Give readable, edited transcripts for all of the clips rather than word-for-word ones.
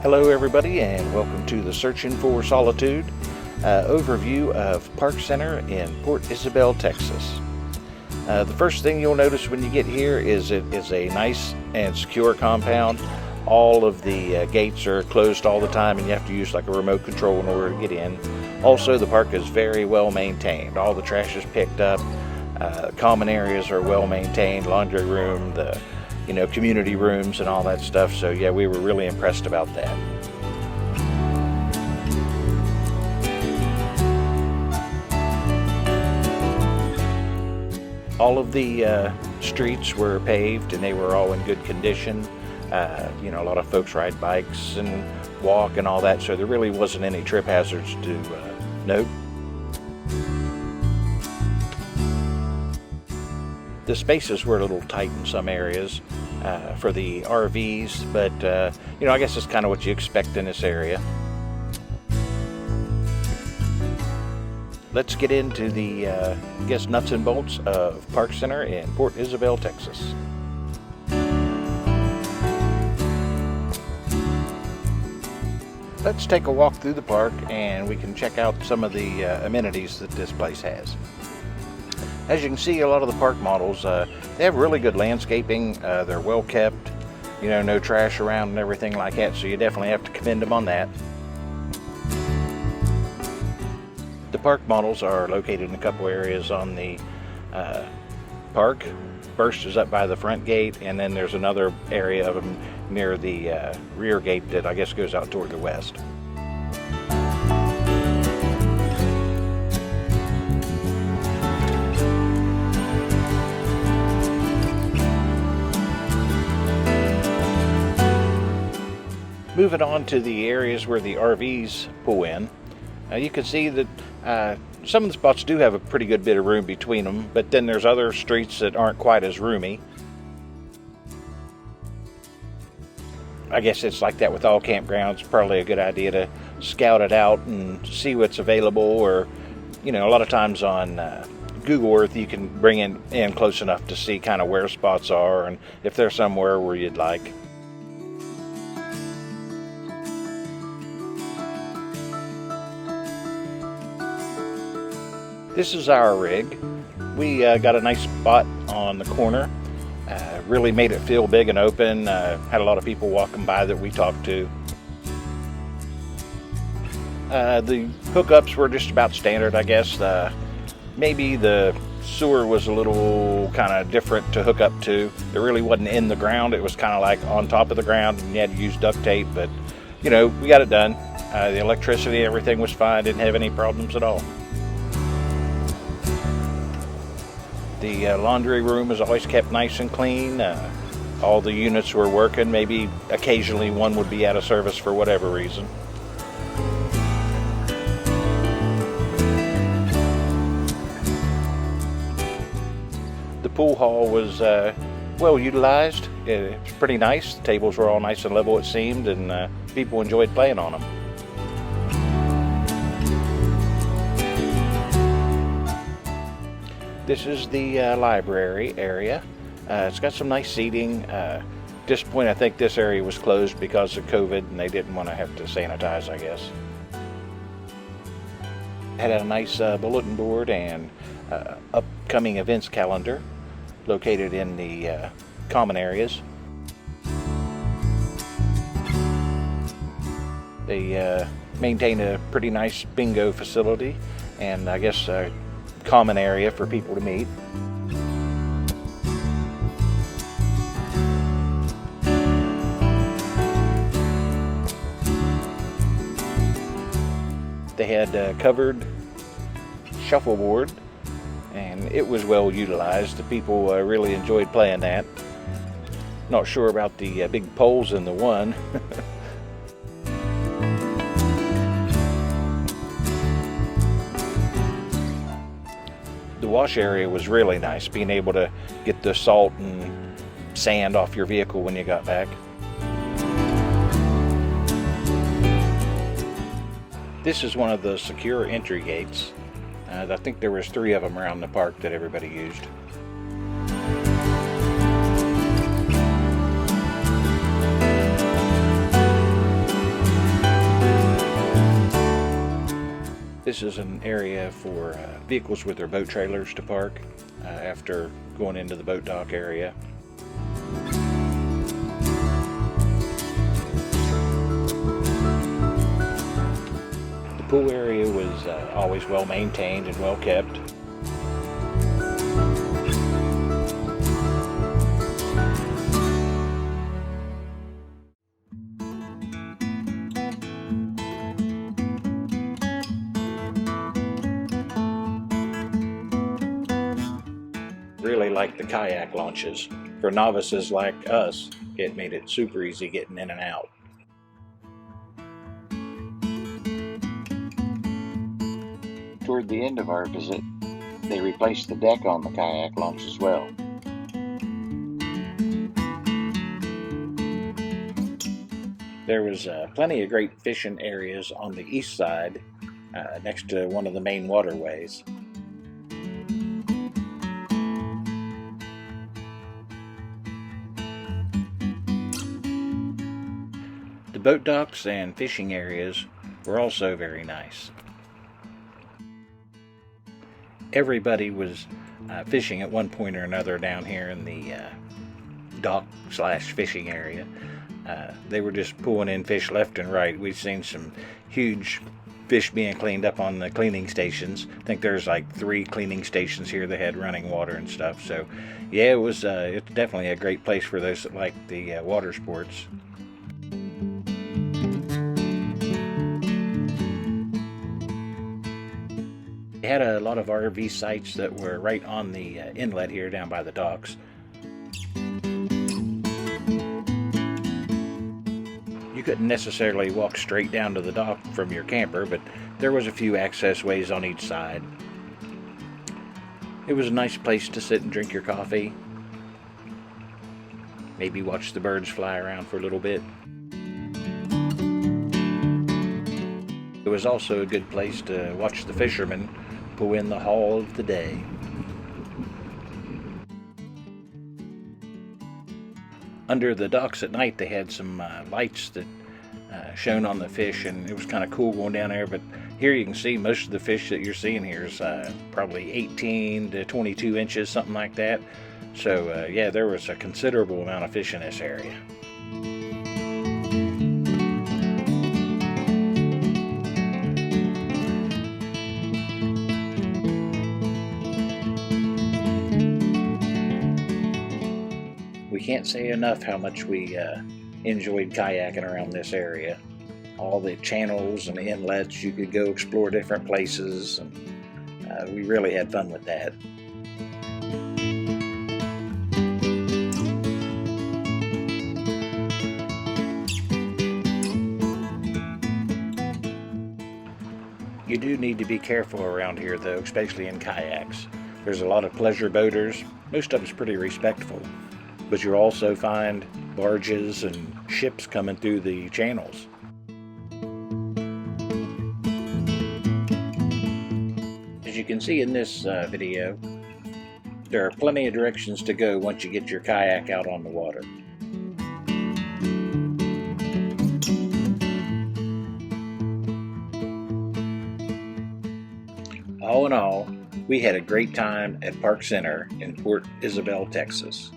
Hello everybody, and welcome to the Searching for Solitude overview of Park Center in Port Isabel, Texas. The first thing you'll notice when you get here is it is a nice and secure compound. All of the gates are closed all the time, and you have to use like a remote control in order to get in. Also, the park is very well maintained. All the trash is picked up. Common areas are well maintained. Laundry room, the community rooms and all that stuff. So yeah, we were really impressed about that. All of the streets were paved and they were all in good condition. A lot of folks ride bikes and walk and all that, so there really wasn't any trip hazards to note. The spaces were a little tight in some areas for the RVs, but I guess it's kind of what you expect in this area. Let's get into the nuts and bolts of Park Center in Port Isabel, Texas. Let's take a walk through the park and we can check out some of the amenities that this place has. As you can see, a lot of the park models, they have really good landscaping. They're well kept, no trash around and everything like that, so you definitely have to commend them on that. The park models are located in a couple areas on the park. First is up by the front gate, and then there's another area of them near the rear gate that I guess goes out toward the west. Moving on to the areas where the RVs pull in, you can see that some of the spots do have a pretty good bit of room between them, but then there's other streets that aren't quite as roomy. I guess it's like that with all campgrounds. Probably a good idea to scout it out and see what's available, or a lot of times on Google Earth you can bring in close enough to see kind of where spots are and if there's somewhere where you'd like. This is our rig. We got a nice spot on the corner. Really made it feel big and open. Had a lot of people walking by that we talked to. The hookups were just about standard, I guess. Maybe the sewer was a little kind of different to hook up to. It really wasn't in the ground. It was kind of like on top of the ground, and you had to use duct tape, but we got it done. The electricity, everything was fine. Didn't have any problems at all. The laundry room is always kept nice and clean. All the units were working. Maybe occasionally one would be out of service for whatever reason. The pool hall was well utilized. It was pretty nice. The tables were all nice and level, it seemed, and people enjoyed playing on them. This is the library area. It's got some nice seating. At this point, I think this area was closed because of COVID, and they didn't want to have to sanitize, I guess. Had a nice bulletin board and upcoming events calendar located in the common areas. They maintain a pretty nice bingo facility, and I guess common area for people to meet. They had covered shuffleboard, and it was well utilized. The people really enjoyed playing that. Not sure about the big poles in the one. The wash area was really nice, being able to get the salt and sand off your vehicle when you got back. This is one of the secure entry gates. I think there was 3 of them around the park that everybody used. This is an area for vehicles with their boat trailers to park after going into the boat dock area. The pool area was always well maintained and well kept. Really like the kayak launches. For novices like us, it made it super easy getting in and out. Toward the end of our visit, they replaced the deck on the kayak launch as well. There was plenty of great fishing areas on the east side, next to one of the main waterways. The boat docks and fishing areas were also very nice. Everybody was fishing at one point or another down here in the dock/fishing area. They were just pulling in fish left and right. We've seen some huge fish being cleaned up on the cleaning stations. I think there's like 3 cleaning stations here that had running water and stuff. So yeah, it's definitely a great place for those that like the water sports. They had a lot of RV sites that were right on the inlet here down by the docks. You couldn't necessarily walk straight down to the dock from your camper, but there was a few access ways on each side. It was a nice place to sit and drink your coffee. Maybe watch the birds fly around for a little bit. It was also a good place to watch the fishermen pull in the haul of the day. Under the docks at night, they had some lights that shone on the fish, and it was kind of cool going down there. But here you can see most of the fish that you're seeing here is probably 18 to 22 inches, something like that. So yeah, there was a considerable amount of fish in this area. We can't say enough how much we enjoyed kayaking around this area. All the channels and inlets, you could go explore different places, and we really had fun with that. You do need to be careful around here though, especially in kayaks. There's a lot of pleasure boaters. Most of it's pretty respectful. But you'll also find barges and ships coming through the channels. As you can see in this video, there are plenty of directions to go once you get your kayak out on the water. All in all, we had a great time at Park Center in Port Isabel, Texas.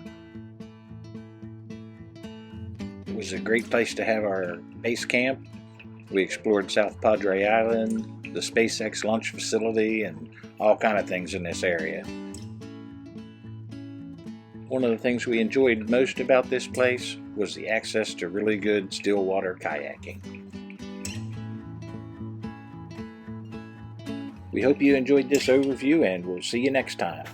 It was a great place to have our base camp. We explored South Padre Island, the SpaceX launch facility, and all kind of things in this area. One of the things we enjoyed most about this place was the access to really good still water kayaking. We hope you enjoyed this overview, and we'll see you next time.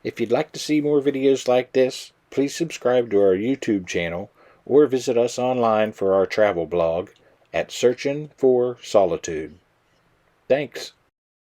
If you'd like to see more videos like this, please subscribe to our YouTube channel or visit us online for our travel blog at Searching for Solitude. Thanks.